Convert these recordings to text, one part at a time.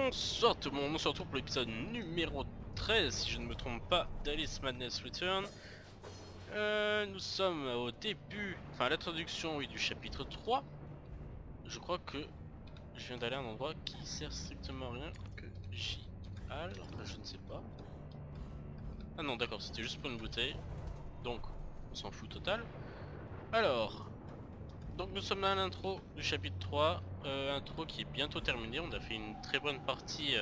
Bonsoir tout le monde, on se retrouve pour l'épisode numéro 13 si je ne me trompe pas d'Alice Madness Return. Nous sommes au début, enfin à l'introduction oui, du chapitre 3. Je crois que je viens d'aller à un endroit qui sert strictement à rien que j'y aille, enfin, je ne sais pas. Ah non d'accord, c'était juste pour une bouteille, donc on s'en fout total. Alors, donc nous sommes là à l'intro du chapitre 3, intro qui est bientôt terminée, on a fait une très bonne partie.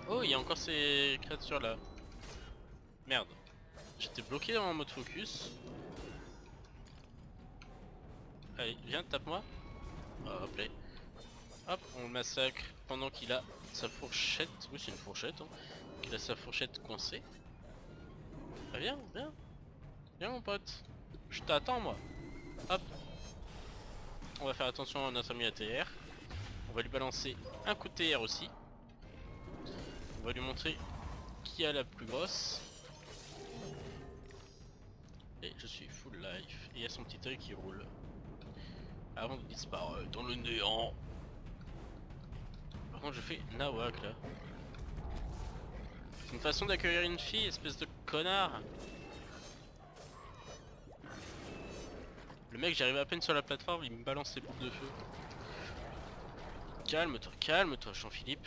Oh, il y a encore ces créatures là. Merde. J'étais bloqué en mode focus. Allez, viens, tape-moi. Hop là. Hop, on le massacre pendant qu'il a sa fourchette. Oui, c'est une fourchette. Hein. Qu'il a sa fourchette coincée. Ah, viens, viens. Viens, mon pote. Je t'attends, moi. Hop. On va faire attention à notre ami ATR. On va lui balancer un coup de TR aussi. On va lui montrer qui a la plus grosse. Et je suis full life. Et il y a son petit œil qui roule. Avant de disparaître dans le néant. Par contre je fais nawak là. C'est une façon d'accueillir une fille, espèce de connard. Le mec, j'arrive à peine sur la plateforme, il me balance ses boules de feu. Calme-toi Jean-Philippe.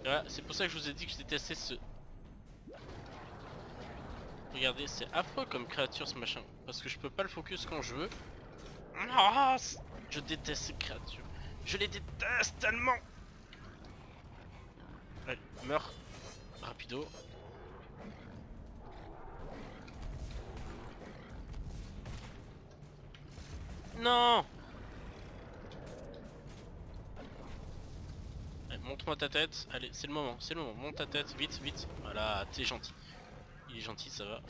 Voilà, c'est pour ça que je vous ai dit que je détestais ce... Regardez, c'est affreux comme créature ce machin. Parce que je peux pas le focus quand je veux. Ah, je déteste ces créatures. Je les déteste tellement. Allez, meurs. Rapido. Non. Allez, montre-moi ta tête. Allez, c'est le moment, monte ta tête, vite, vite. Voilà, t'es gentil. Il est gentil, ça va.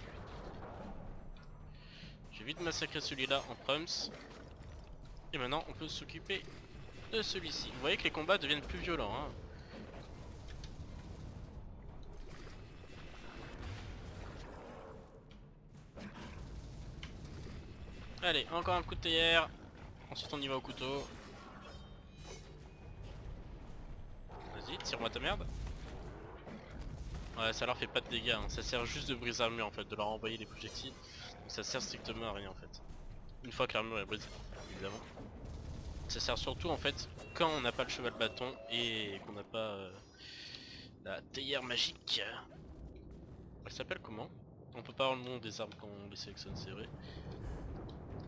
J'ai vite massacré celui-là en prums. Et maintenant, on peut s'occuper de celui-ci. Vous voyez que les combats deviennent plus violents, hein. Allez, encore un coup de théière. Ensuite, on y va au couteau. Vas-y, tire-moi ta merde. Ouais, ça leur fait pas de dégâts, hein. Ça sert juste de briser l'armure en fait, de leur envoyer des projectiles. Donc ça sert strictement à rien en fait. Une fois que l'armure est brisée, évidemment. Ça sert surtout en fait quand on n'a pas le cheval bâton et qu'on n'a pas la théière magique. Elle s'appelle comment? On peut pas avoir le nom des armes quand on les sélectionne, c'est vrai.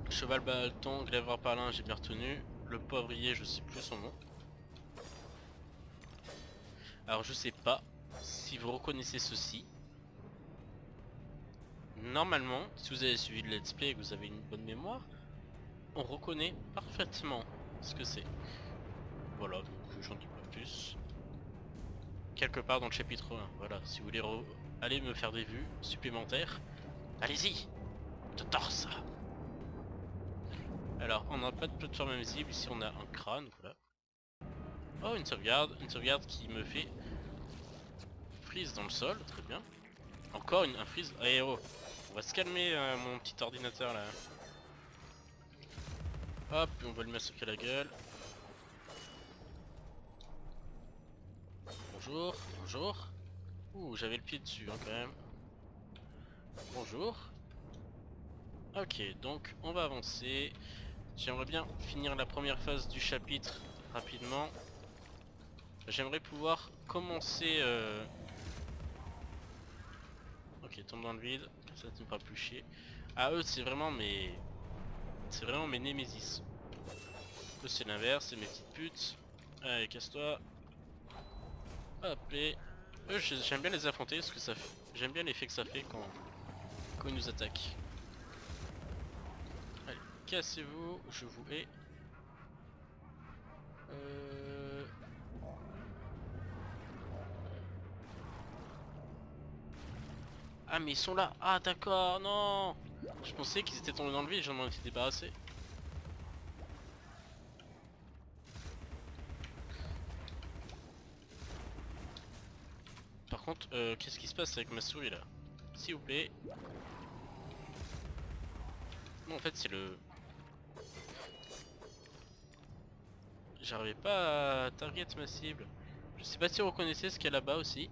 Cheval bâton, glaive parlin, j'ai bien retenu. Le poivrier, je sais plus son nom. Alors je sais pas si vous reconnaissez ceci. Normalement, si vous avez suivi le let's play et que vous avez une bonne mémoire, on reconnaît parfaitement ce que c'est. Voilà, donc j'en dis pas plus. Quelque part dans le chapitre 1, voilà, si vous voulez aller me faire des vues supplémentaires, allez-y, de torse. Alors, on n'a pas de plateforme invisible, ici on a un crâne, voilà. Oh, une sauvegarde qui me fait freeze dans le sol, très bien. Encore un freeze, eh oh, on va se calmer mon petit ordinateur là. Hop, on va lui massacrer la gueule. Bonjour, bonjour. Ouh, j'avais le pied dessus hein, quand même. Bonjour. Ok, donc on va avancer. J'aimerais bien finir la première phase du chapitre rapidement. J'aimerais pouvoir commencer... Ok, tombe dans le vide, ça ne me fera plus chier. Ah eux c'est vraiment mes... C'est vraiment mes némésis. Eux c'est l'inverse, c'est mes petites putes. Allez, casse-toi. Hop et... Eux j'aime bien les affronter parce que ça fait... J'aime bien l'effet que ça fait quand ils nous attaquent. Allez, cassez-vous, je vous hais. Ah mais ils sont là. Ah d'accord, non. Je pensais qu'ils étaient tombés dans le vide, j'en ai été débarrassé. Par contre, qu'est-ce qui se passe avec ma souris là? S'il vous plaît. Non en fait c'est le... J'arrivais pas à target ma cible. Je sais pas si vous reconnaissez ce qu'il y a là-bas aussi.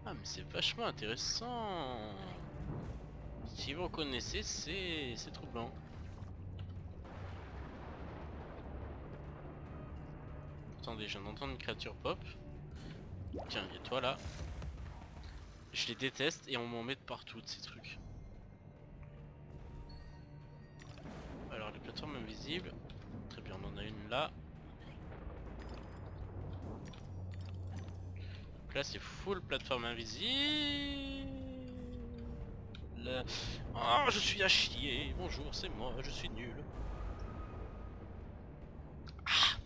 Ah mais c'est vachement intéressant. Si vous reconnaissez, c'est troublant. Attendez, je viens d'entendre une créature pop. Tiens, il y a toi là. Je les déteste et on m'en met de partout de ces trucs. Alors les plateformes invisibles. Très bien, on en a une là. Donc là c'est full plateforme invisible. Oh, je suis à chier. Bonjour, c'est moi, je suis nul. Ah,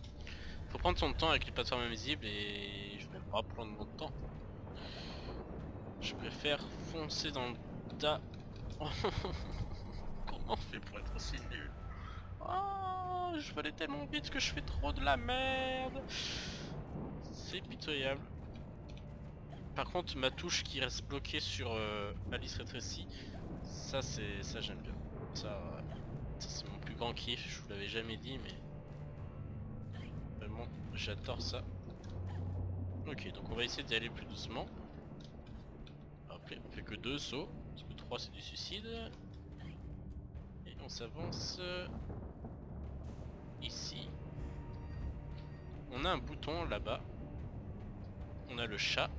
faut prendre son temps avec les plateformes invisibles et je vais pas prendre mon temps. Je préfère foncer dans le tas. Comment on fait pour être aussi nul? Oh, je vais aller tellement vite que je fais trop de la merde. C'est pitoyable. Par contre, ma touche qui reste bloquée sur Alice rétrécie, ça j'aime bien. Ça c'est mon plus grand kiff. Je vous l'avais jamais dit, mais vraiment j'adore ça. Ok, donc on va essayer d'y aller plus doucement. Après, on fait que 2 sauts, parce que 3 c'est du suicide. Et on s'avance ici. On a un bouton là-bas. On a le chat.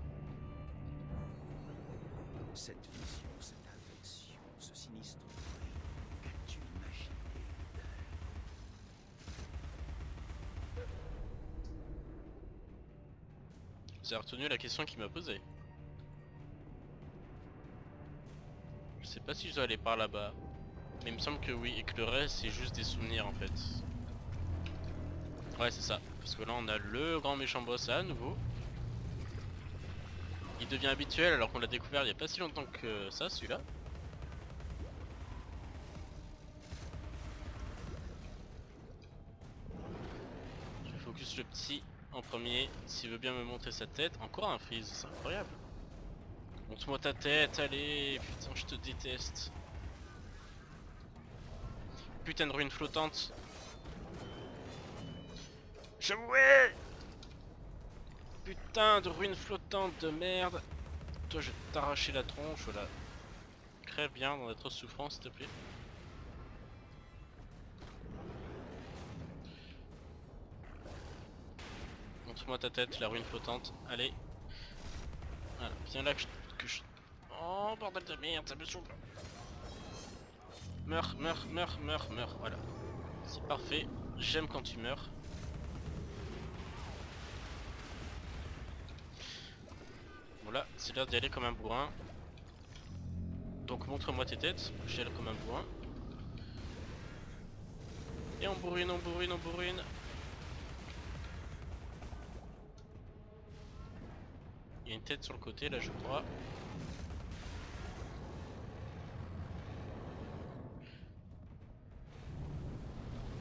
Cette vision, cette infection, ce sinistre bruit, qu'as-tu imaginé Vous avez retenu la question qu'il m'a posée. Je sais pas si je dois aller par là-bas. Mais il me semble que oui, et que le reste c'est juste des souvenirs en fait. Ouais c'est ça, parce que là on a le grand méchant boss à nouveau. Il devient habituel alors qu'on l'a découvert il y a pas si longtemps que ça celui-là. Je vais focus le petit en premier, s'il veut bien me montrer sa tête. Encore un freeze, c'est incroyable. Montre-moi ta tête, allez, putain je te déteste. Putain de ruine flottante. Joué. Putain de ruine flottante de merde. Toi je vais t'arracher la tronche, voilà. Crève bien dans d'atroces souffrances s'il te plaît. Montre-moi ta tête, la ruine flottante, allez. Voilà, viens là que je... Oh bordel de merde, ça me saoule. Meurs, meurs, meurs, meurs, meurs, voilà. C'est parfait, j'aime quand tu meurs. Voilà, c'est l'heure d'y aller comme un bourrin. Donc montre-moi tes têtes, j'y aller comme un bourrin. Et on bourrine, on bourrine, on bourrine. Il y a une tête sur le côté là je crois.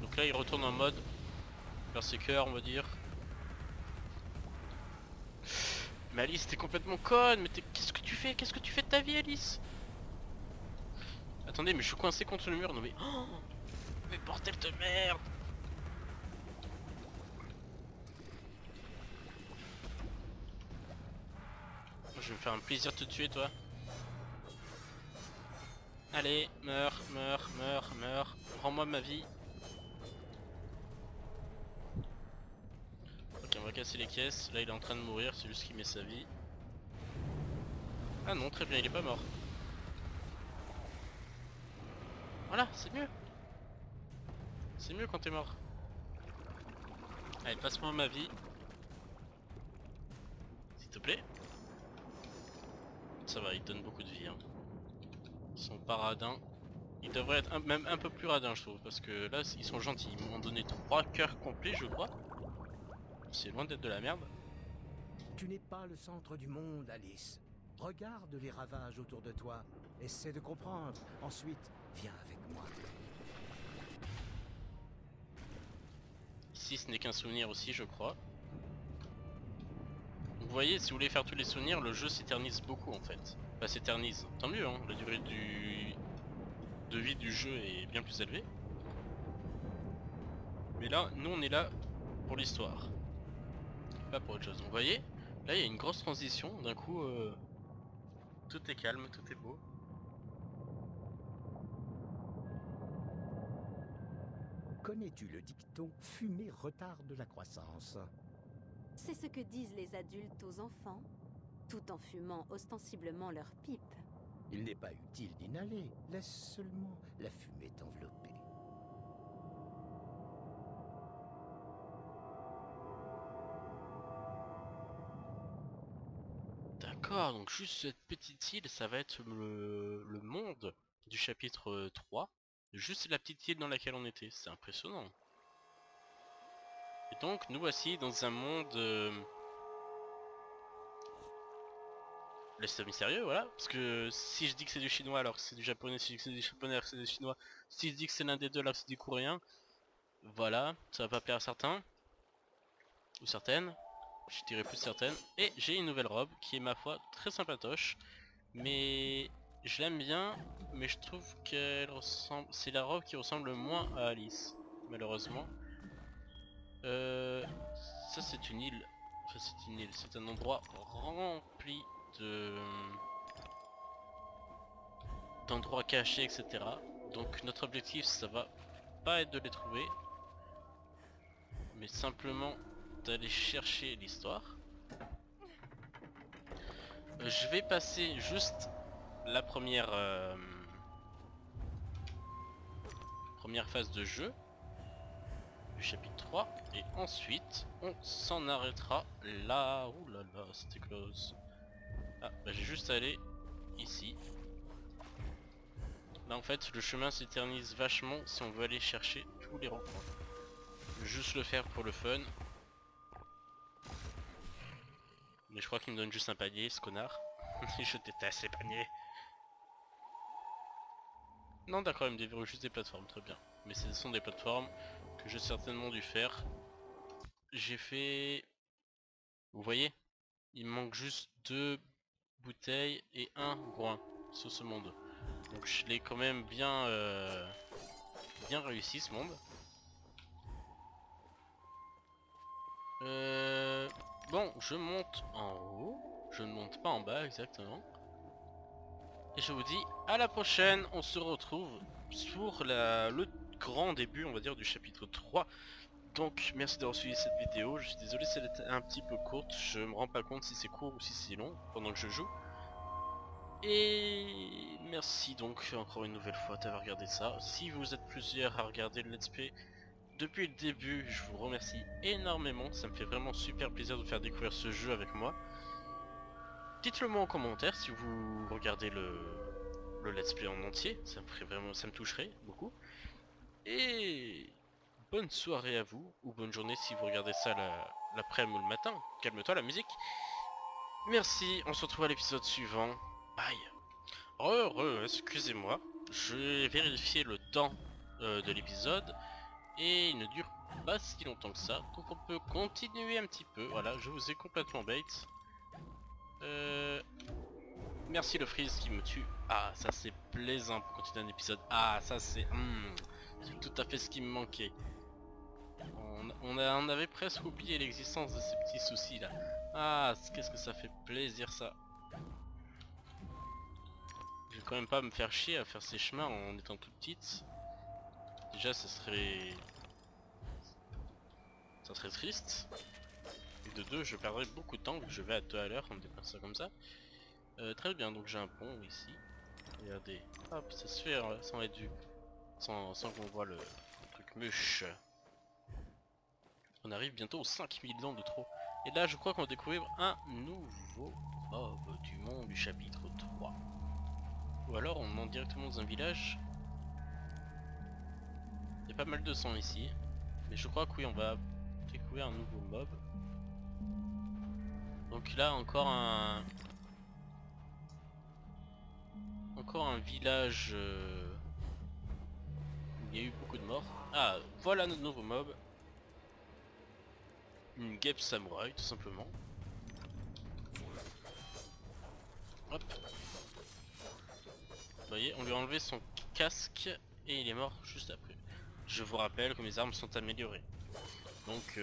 Donc là il retourne en mode berserker on va dire. Mais Alice t'es complètement conne, mais qu'est-ce que tu fais? Qu'est-ce que tu fais de ta vie Alice? Attendez mais je suis coincé contre le mur, non mais... Oh, mais bordel de merde. Je vais me faire un plaisir de te tuer toi. Allez, meurs, meurs, meurs, meurs. Rends-moi ma vie. Ok, on va casser les caisses. Là, il est en train de mourir, c'est juste qu'il met sa vie. Ah non, très bien, il est pas mort. Voilà, c'est mieux. C'est mieux quand t'es mort. Allez, passe-moi ma vie. S'il te plaît. Ça va, il donne beaucoup de vie. Hein. Ils sont pas radins. Ils devraient être même un peu plus radins, je trouve. Parce que là, ils sont gentils. Ils m'ont donné 3 cœurs complets, je crois. C'est loin d'être de la merde. Tu n'es pas le centre du monde, Alice. Regarde les ravages autour de toi. Essaie de comprendre. Ensuite, viens avec moi. Ici, ce n'est qu'un souvenir aussi, je crois. Vous voyez, si vous voulez faire tous les souvenirs, le jeu s'éternise beaucoup en fait. Enfin, s'éternise. Tant mieux, hein. La durée de vie du jeu est bien plus élevée. Mais là, nous on est là pour l'histoire, pas pour autre chose. Donc, vous voyez, là il y a une grosse transition, d'un coup tout est calme, tout est beau. Connais-tu le dicton « fumer retarde la croissance » ? C'est ce que disent les adultes aux enfants, tout en fumant ostensiblement leur pipe. Il n'est pas utile d'inhaler, laisse seulement la fumée t'envelopper. D'accord, donc juste cette petite île, ça va être le monde du chapitre 3. Juste la petite île dans laquelle on était, c'est impressionnant. Et donc nous voici dans un monde... Laisse mystérieux, voilà. Parce que si je dis que c'est du chinois alors que c'est du japonais, si je dis que c'est du japonais alors que c'est du chinois, si je dis que c'est l'un des deux alors que c'est du coréen, voilà, ça va pas plaire à certains. Ou certaines. Je dirais plus certaines. Et j'ai une nouvelle robe qui est ma foi très sympatoche. Mais je l'aime bien, mais je trouve qu'elle ressemble... C'est la robe qui ressemble le moins à Alice, malheureusement. Ça c'est une île. Enfin c'est une île, c'est un endroit rempli de... d'endroits cachés, etc. Donc notre objectif ça va pas être de les trouver, mais simplement d'aller chercher l'histoire. Je vais passer juste la première phase de jeu du chapitre 3 et ensuite on s'en arrêtera là. Ouh là là, c'était close. Ah bah j'ai juste à aller ici. Là en fait le chemin s'éternise vachement si on veut aller chercher tous les ronds-points. Je vais juste le faire pour le fun. Mais je crois qu'il me donne juste un panier, ce connard. Je déteste les paniers. Non d'accord, il me déverrouille juste des plateformes, très bien. Mais ce sont des plateformes que j'ai certainement dû faire. J'ai fait... Vous voyez? Il me manque juste 2 bouteilles et un groin sur ce monde. Donc je l'ai quand même bien, bien réussi ce monde. Bon, je monte en haut. Je ne monte pas en bas exactement. Et je vous dis à la prochaine. On se retrouve pour le grand début, on va dire, du chapitre 3. Donc merci d'avoir suivi cette vidéo. Je suis désolé si elle était un petit peu courte. Je me rends pas compte si c'est court ou si c'est long pendant que je joue. Et merci donc encore une nouvelle fois d'avoir regardé ça. Si vous êtes plusieurs à regarder le let's play depuis le début, je vous remercie énormément. Ça me fait vraiment super plaisir de faire découvrir ce jeu avec moi. Dites-le moi en commentaire si vous regardez le let's play en entier. Ça me ferait vraiment, ça me toucherait beaucoup. Et bonne soirée à vous, ou bonne journée si vous regardez ça l'après-midi ou le matin. Calme-toi la musique. Merci, on se retrouve à l'épisode suivant. Bye. Excusez-moi. Je vais vérifier le temps de l'épisode. Et il ne dure pas si longtemps que ça. Donc on peut continuer un petit peu. Voilà, je vous ai complètement bait. Merci le freeze qui me tue. Ah, ça c'est plaisant pour continuer un épisode. Ah, ça c'est... c'est tout à fait ce qui me manquait. On avait presque oublié l'existence de ces petits soucis là. Ah, qu'est-ce que ça fait plaisir ça. Je vais quand même pas me faire chier à faire ces chemins en étant toute petite. Déjà ça serait triste. Et de deux, je perdrais beaucoup de temps vu que je vais à 2 à l'heure, on me dépasse ça comme ça. Très bien, donc j'ai un pont ici. Regardez, hop, ça se fait sans être vu. Sans qu'on voit le truc muche. On arrive bientôt aux 5000 ans de trop. Et là, je crois qu'on va découvrir un nouveau mob du monde du chapitre 3. Ou alors on monte directement dans un village. Il y a pas mal de sang ici. Mais je crois que oui, on va découvrir un nouveau mob. Donc là, encore un village où il y a eu beaucoup de morts. Ah, voilà notre nouveau mob. Une guêpe samouraï tout simplement. Hop. Vous voyez, on lui a enlevé son casque et il est mort juste après. je vous rappelle que mes armes sont améliorées. Donc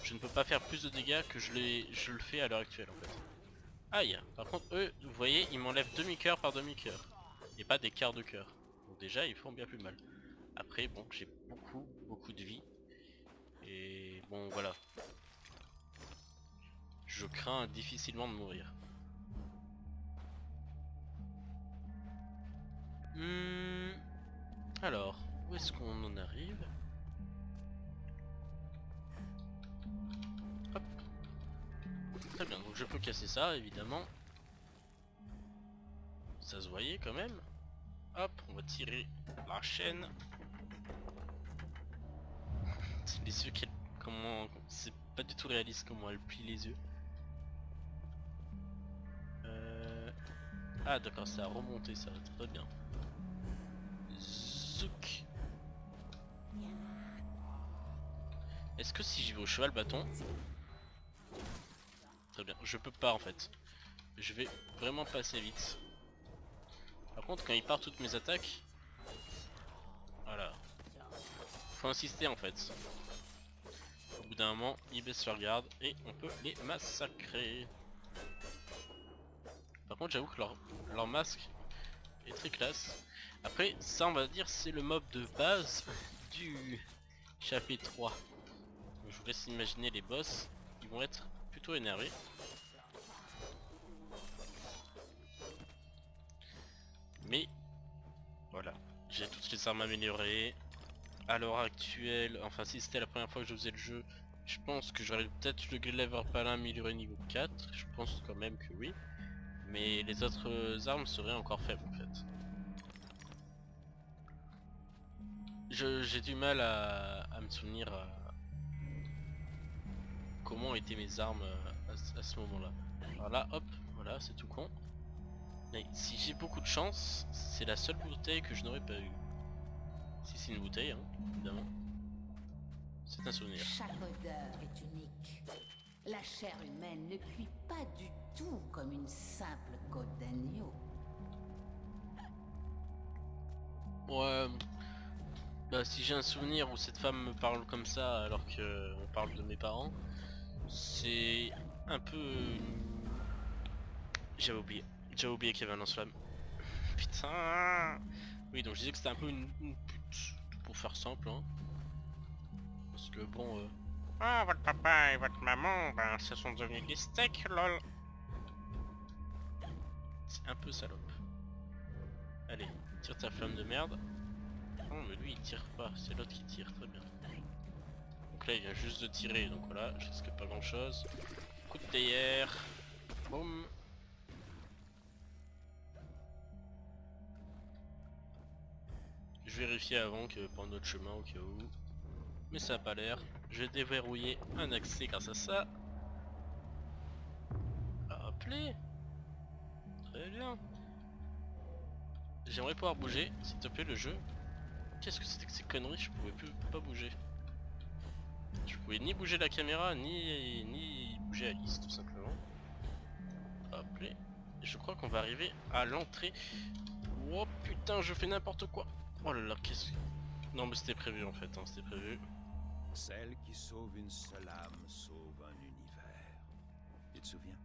je ne peux pas faire plus de dégâts que je le fais à l'heure actuelle en fait. Aïe. Par contre eux, vous voyez, ils m'enlèvent demi-cœur par demi-cœur. Et pas des quarts de cœur. Donc déjà ils font bien plus mal. Après bon, j'ai beaucoup de vie. Et bon voilà. Je crains difficilement de mourir. Alors, où est-ce qu'on en arrive? Hop. Très bien, donc je peux casser ça évidemment. Ça se voyait quand même. Hop, on va tirer la chaîne. Les yeux qu'elle... Comment... C'est pas du tout réaliste comment elle plie les yeux. Ah d'accord, ça a remonté ça, très bien. Zouk. Est-ce que si j'y vais au cheval bâton... Très bien, je peux pas en fait. Je vais vraiment passer vite. Par contre quand il part toutes mes attaques... Voilà. Faut insister en fait. Au bout d'un moment, ils baissent leur garde et on peut les massacrer. Par contre j'avoue que leur masque est très classe. Après ça on va dire c'est le mob de base du chapitre 3. Donc, je vous laisse imaginer les boss, ils vont être plutôt énervés. Mais voilà, j'ai toutes les armes améliorées. À l'heure actuelle, enfin si c'était la première fois que je faisais le jeu, je pense que j'aurais peut-être le glaive palin amélioré niveau 4. Je pense quand même que oui. Mais les autres armes seraient encore faibles en fait. J'ai du mal à me souvenir comment étaient mes armes à ce moment-là. Alors là, hop, voilà, c'est tout con. Mais si j'ai beaucoup de chance, c'est la seule bouteille que je n'aurais pas eu. Si c'est une bouteille, hein, évidemment. C'est un souvenir. Chaque odeur est unique. La chair humaine ne cuit pas du tout comme une simple côte d'agneau. Ouais. Bah si j'ai un souvenir où cette femme me parle comme ça alors que on parle de mes parents, c'est un peu... J'avais oublié qu'il y avait un lance-flamme. Putain. Oui donc je disais que c'était un peu une pute, pour faire simple hein. Parce que bon... Ah votre papa et votre maman, ben ce sont devenus des steaks lol. C'est un peu salope. Allez, tire ta flamme de merde. Non mais lui il tire pas, c'est l'autre qui tire, très bien. Donc là il vient juste de tirer, donc voilà, je risque pas grand chose. Coup de théière. Boum. Je vérifie avant que pas notre chemin au cas où. Mais ça a pas l'air. Je vais déverrouiller un accès grâce à ça. Appelé. Très bien. J'aimerais pouvoir bouger, s'il te plaît le jeu. Qu'est-ce que c'était que ces conneries? Je pouvais pas bouger. Je pouvais ni bouger la caméra, ni bouger Alice tout simplement. Hop là. Je crois qu'on va arriver à l'entrée. Oh putain, je fais n'importe quoi. Oh là là, qu'est-ce que... Non mais c'était prévu en fait, hein, c'était prévu. Celle qui sauve une seule âme sauve un univers. Tu te souviens?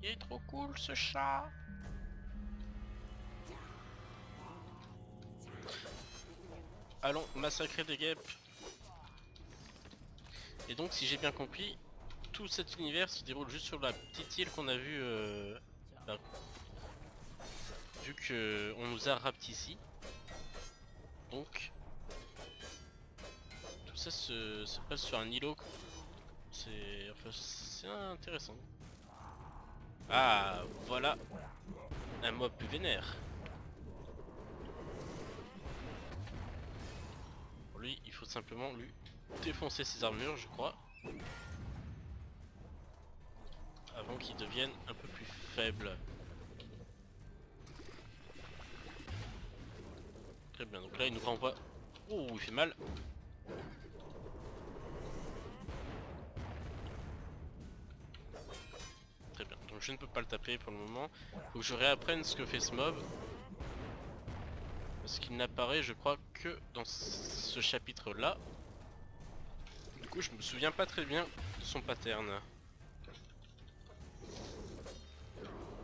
Il est trop cool ce chat. Allons massacrer des guêpes. Et donc si j'ai bien compris, tout cet univers se déroule juste sur la petite île qu'on a vue là. Vu que on nous a rapetissi. Donc tout ça se passe sur un îlot. C'est intéressant. Ah voilà un mob plus vénère. Pour lui il faut simplement lui défoncer ses armures je crois. Avant qu'il devienne un peu plus faible. Très bien, donc là il nous renvoie. Oh il fait mal. Très bien, donc je ne peux pas le taper pour le moment. Faut que je réapprenne ce que fait ce mob. Parce qu'il n'apparaît, je crois, que dans ce chapitre-là. Du coup, je me souviens pas très bien de son pattern.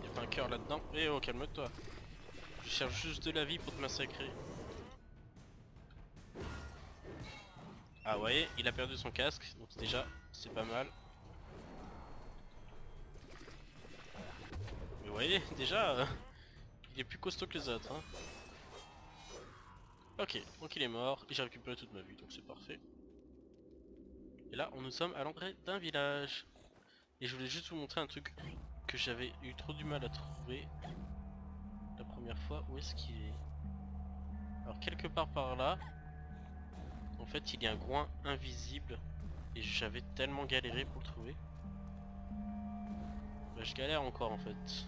Y'a pas un cœur là-dedans? Eh oh, calme-toi. Je cherche juste de la vie pour te massacrer. Ah ouais, il a perdu son casque, donc déjà, c'est pas mal. Mais vous voyez, déjà, il est plus costaud que les autres. Hein. Ok, donc il est mort, et j'ai récupéré toute ma vie, donc c'est parfait. Et là, nous sommes à l'entrée d'un village. Et je voulais juste vous montrer un truc que j'avais eu trop du mal à trouver la première fois. Où est-ce qu'il est? Alors quelque part par là, en fait il y a un groin invisible. Et j'avais tellement galéré pour le trouver. Bah, je galère encore en fait.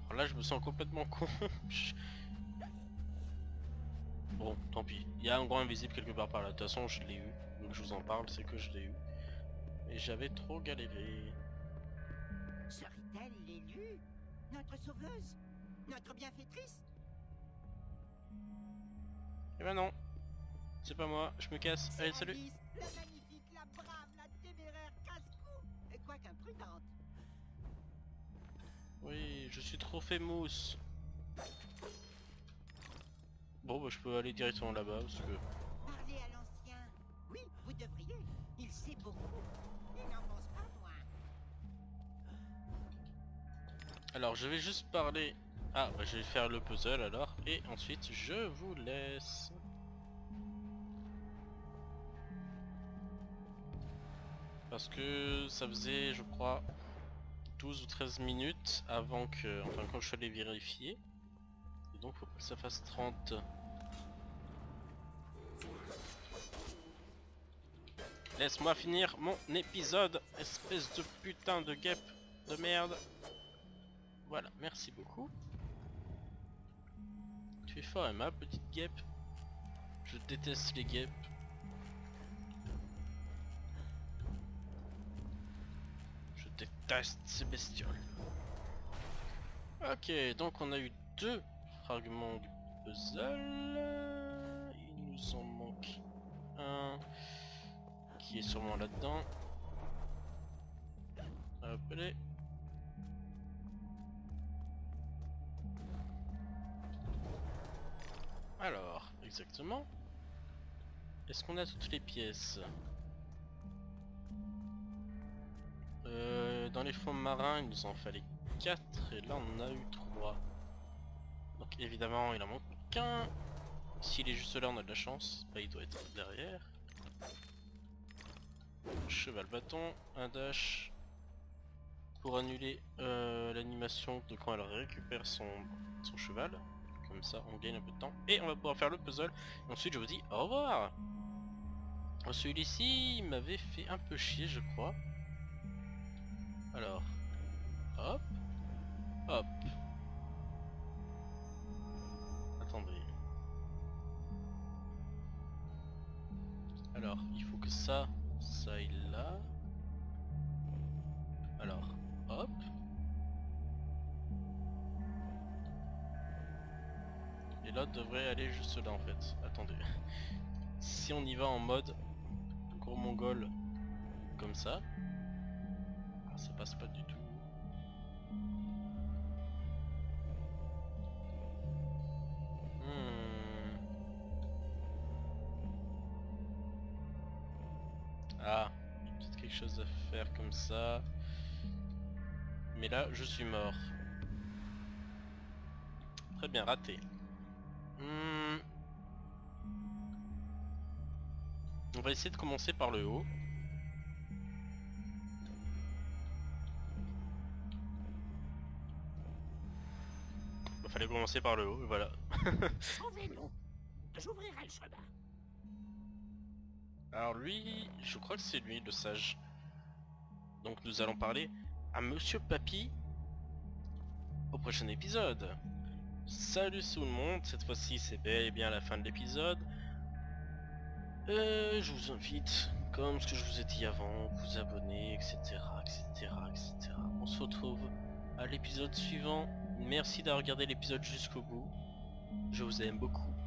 Alors là je me sens complètement con. Bon, tant pis. Il y a un groin invisible quelque part par là. De toute façon je l'ai eu. Donc je vous en parle, c'est que je l'ai eu. Et j'avais trop galéré. Serait-elle l'élue? Notre sauveuse? Notre bienfaitrice? Eh ben non. C'est pas moi, je me casse. Allez, salut. Alice, la magnifique, la brave, la téméraire casse-cou, et quoi qu'imprudente. Oui, je suis trop famous. Bon bah je peux aller directement là-bas parce que... Parlez à l'ancien. Oui, vous devriez. Il sait beaucoup. Il n'en pense pas moins. Alors je vais juste parler... Ah bah je vais faire le puzzle alors. Et ensuite je vous laisse. Parce que ça faisait je crois 12 ou 13 minutes avant que... Enfin quand je suis allé vérifier. Et donc faut pas que ça fasse 30. Laisse-moi finir mon épisode, espèce de putain de guêpe de merde. Voilà, merci beaucoup. Tu es fort aimable, petite guêpe. Je déteste les guêpes. Je déteste ces bestioles. Ok, donc on a eu 2 fragments du puzzle. Il nous en manque un qui est sûrement là-dedans. Hop, allez. Alors, exactement. Est-ce qu'on a toutes les pièces? Dans les fonds marins, il nous en fallait 4 et là on en a eu 3. Donc évidemment, il en manque qu'un. S'il est juste là, on a de la chance. Bah, il doit être derrière. Cheval bâton, un dash pour annuler l'animation de quand elle récupère son cheval. Comme ça on gagne un peu de temps et on va pouvoir faire le puzzle. Et ensuite je vous dis au revoir. Celui-ci il m'avait fait un peu chier je crois. Alors hop hop. Attendez. Alors il faut que ça aille là. Alors hop. Et l'autre devrait aller juste là en fait. Attendez. Si on y va en mode gros mongol comme ça, ça passe pas du tout. Ah, il y a peut-être quelque chose à faire comme ça. Mais là, je suis mort. Très bien, raté. On va essayer de commencer par le haut. Il fallait commencer par le haut, et voilà. Sauvez-nous. J'ouvrirai le chemin. Alors lui, je crois que c'est lui le sage. Donc nous allons parler à Monsieur Papy au prochain épisode. Salut tout le monde, cette fois-ci c'est bel et bien la fin de l'épisode. Je vous invite, comme ce que je vous ai dit avant, vous abonner, etc., etc., etc. On se retrouve à l'épisode suivant. Merci d'avoir regardé l'épisode jusqu'au bout. Je vous aime beaucoup.